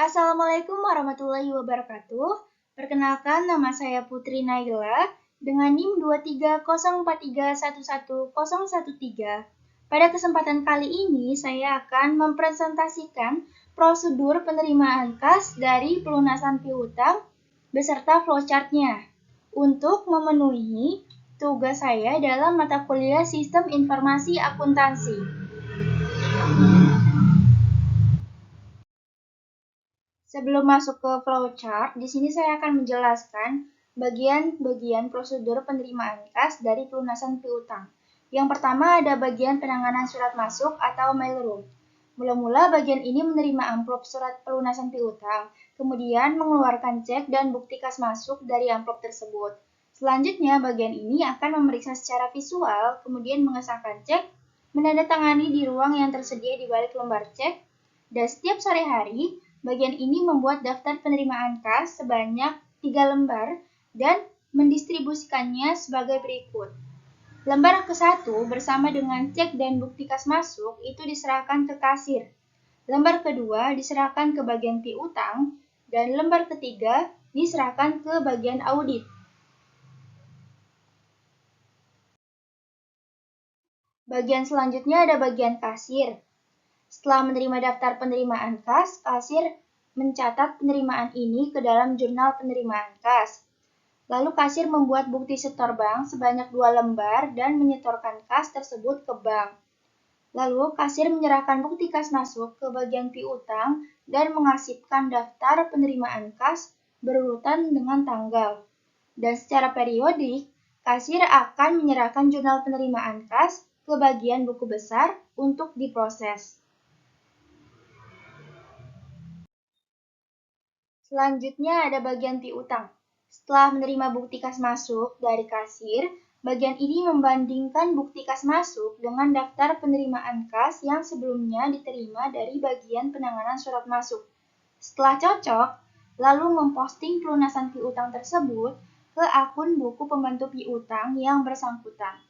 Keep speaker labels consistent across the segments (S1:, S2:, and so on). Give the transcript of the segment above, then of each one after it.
S1: Assalamualaikum warahmatullahi wabarakatuh. Perkenalkan, nama saya Putri Naila dengan NIM 23043111013. Pada kesempatan kali ini, saya akan mempresentasikan prosedur penerimaan kas dari pelunasan piutang beserta flowchart-nya untuk memenuhi tugas saya dalam mata kuliah Sistem Informasi Akuntansi. Sebelum masuk ke flowchart, di sini saya akan menjelaskan bagian-bagian prosedur penerimaan kas dari pelunasan piutang. Yang pertama ada bagian penanganan surat masuk atau mailroom. Mula-mula bagian ini menerima amplop surat pelunasan piutang, kemudian mengeluarkan cek dan bukti kas masuk dari amplop tersebut. Selanjutnya, bagian ini akan memeriksa secara visual, kemudian mengesahkan cek, menandatangani di ruang yang tersedia di balik lembar cek, dan setiap sore hari, bagian ini membuat daftar penerimaan kas sebanyak 3 lembar dan mendistribusikannya sebagai berikut. Lembar ke-1 bersama dengan cek dan bukti kas masuk itu diserahkan ke kasir. Lembar kedua diserahkan ke bagian piutang dan lembar ketiga diserahkan ke bagian audit. Bagian selanjutnya ada bagian kasir. Setelah menerima daftar penerimaan kas, kasir mencatat penerimaan ini ke dalam jurnal penerimaan kas. Lalu kasir membuat bukti setor bank sebanyak 2 lembar dan menyetorkan kas tersebut ke bank. Lalu kasir menyerahkan bukti kas masuk ke bagian piutang dan mengarsipkan daftar penerimaan kas berurutan dengan tanggal. Dan secara periodik, kasir akan menyerahkan jurnal penerimaan kas ke bagian buku besar untuk diproses. Selanjutnya ada bagian piutang. Setelah menerima bukti kas masuk dari kasir, bagian ini membandingkan bukti kas masuk dengan daftar penerimaan kas yang sebelumnya diterima dari bagian penanganan surat masuk. Setelah cocok, lalu memposting pelunasan piutang tersebut ke akun buku pembantu piutang yang bersangkutan.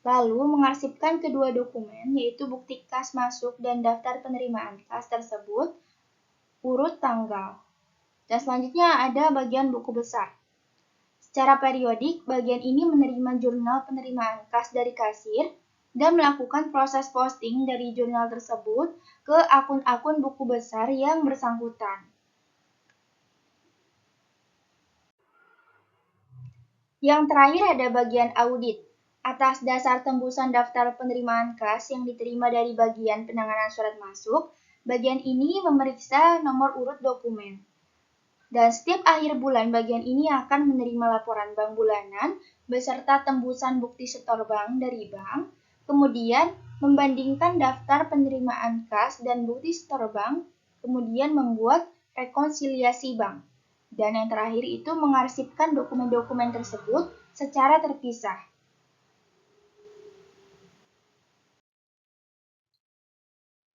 S1: Lalu mengarsipkan kedua dokumen, yaitu bukti kas masuk dan daftar penerimaan kas tersebut, urut tanggal. Dan selanjutnya ada bagian buku besar. Secara periodik, bagian ini menerima jurnal penerimaan kas dari kasir dan melakukan proses posting dari jurnal tersebut ke akun-akun buku besar yang bersangkutan. Yang terakhir ada bagian audit. Atas dasar tembusan daftar penerimaan kas yang diterima dari bagian penanganan surat masuk, bagian ini memeriksa nomor urut dokumen. Dan setiap akhir bulan bagian ini akan menerima laporan bank bulanan beserta tembusan bukti setor bank dari bank, kemudian membandingkan daftar penerimaan kas dan bukti setor bank, kemudian membuat rekonsiliasi bank. Dan yang terakhir itu mengarsipkan dokumen-dokumen tersebut secara terpisah.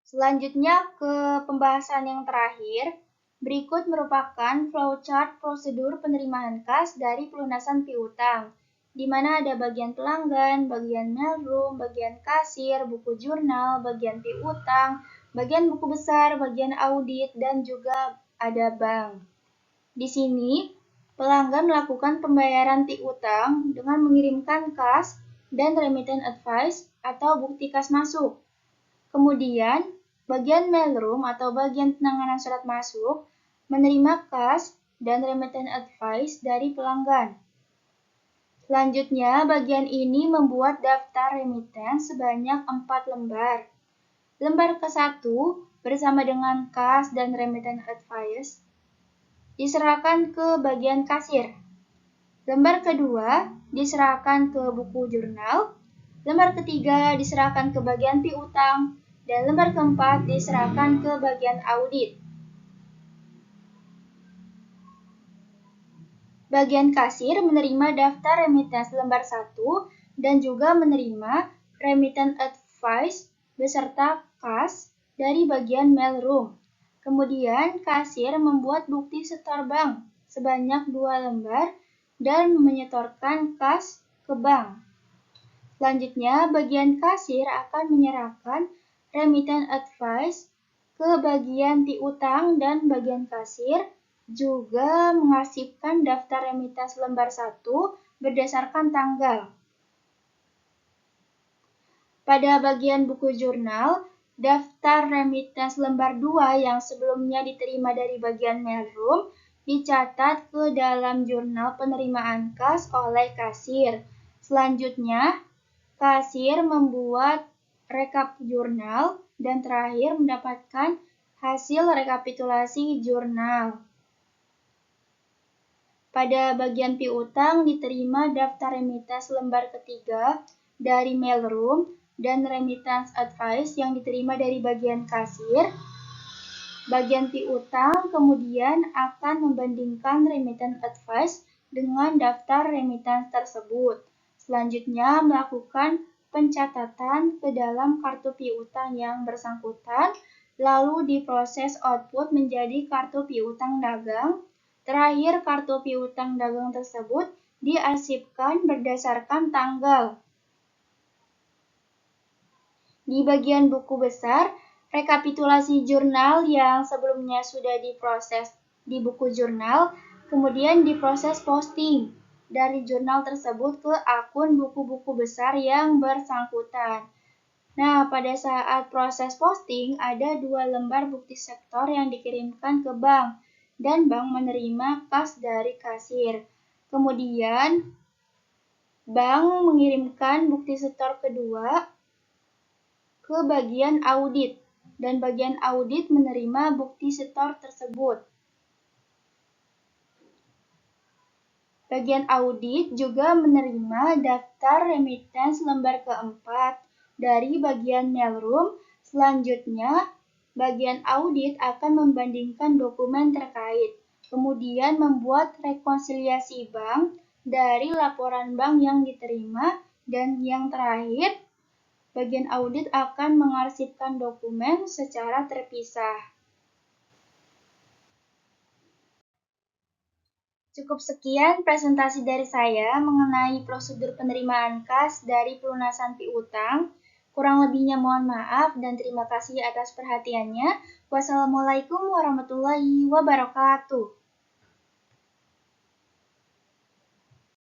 S1: Selanjutnya ke pembahasan yang terakhir. Berikut merupakan flowchart prosedur penerimaan kas dari pelunasan piutang, di mana ada bagian pelanggan, bagian mailroom, bagian kasir, buku jurnal, bagian piutang, bagian buku besar, bagian audit, dan juga ada bank. Di sini, pelanggan melakukan pembayaran piutang dengan mengirimkan kas dan remittance advice atau bukti kas masuk. Kemudian, bagian mailroom atau bagian penanganan surat masuk menerima kas dan remittance advice dari pelanggan. Selanjutnya, bagian ini membuat daftar remittance sebanyak 4 lembar. Lembar ke-1 bersama dengan kas dan remittance advice diserahkan ke bagian kasir. Lembar kedua diserahkan ke buku jurnal. Lembar ketiga diserahkan ke bagian piutang. Dan lembar keempat diserahkan ke bagian audit. Bagian kasir menerima daftar remittance lembar 1 dan juga menerima remittance advice beserta kas dari bagian mailroom. Kemudian kasir membuat bukti setor bank sebanyak 2 lembar dan menyetorkan kas ke bank. Selanjutnya, bagian kasir akan menyerahkan remittance advice ke bagian piutang dan bagian kasir, juga mengarsipkan daftar remittance lembar 1 berdasarkan tanggal. Pada bagian buku jurnal, daftar remittance lembar 2 yang sebelumnya diterima dari bagian mailroom dicatat ke dalam jurnal penerimaan kas oleh kasir. Selanjutnya, kasir membuat rekap jurnal dan terakhir mendapatkan hasil rekapitulasi jurnal. Pada bagian piutang diterima daftar remittance lembar ketiga dari mailroom dan remittance advice yang diterima dari bagian kasir. Bagian piutang kemudian akan membandingkan remittance advice dengan daftar remittance tersebut. Selanjutnya melakukan pencatatan ke dalam kartu piutang yang bersangkutan, lalu diproses output menjadi kartu piutang dagang. Terakhir, kartu piutang dagang tersebut diarsipkan berdasarkan tanggal. Di bagian buku besar, rekapitulasi jurnal yang sebelumnya sudah diproses di buku jurnal, kemudian diproses posting dari jurnal tersebut ke akun buku-buku besar yang bersangkutan. Nah, pada saat proses posting, ada 2 lembar bukti setor yang dikirimkan ke bank, dan bank menerima kas dari kasir. Kemudian, bank mengirimkan bukti setor kedua ke bagian audit, dan bagian audit menerima bukti setor tersebut. Bagian audit juga menerima daftar remittance lembar keempat dari bagian mailroom. Selanjutnya, bagian audit akan membandingkan dokumen terkait, kemudian membuat rekonsiliasi bank dari laporan bank yang diterima, dan yang terakhir, bagian audit akan mengarsipkan dokumen secara terpisah. Cukup sekian presentasi dari saya mengenai prosedur penerimaan kas dari pelunasan piutang. Kurang lebihnya mohon maaf dan terima kasih atas perhatiannya. Wassalamualaikum warahmatullahi wabarakatuh.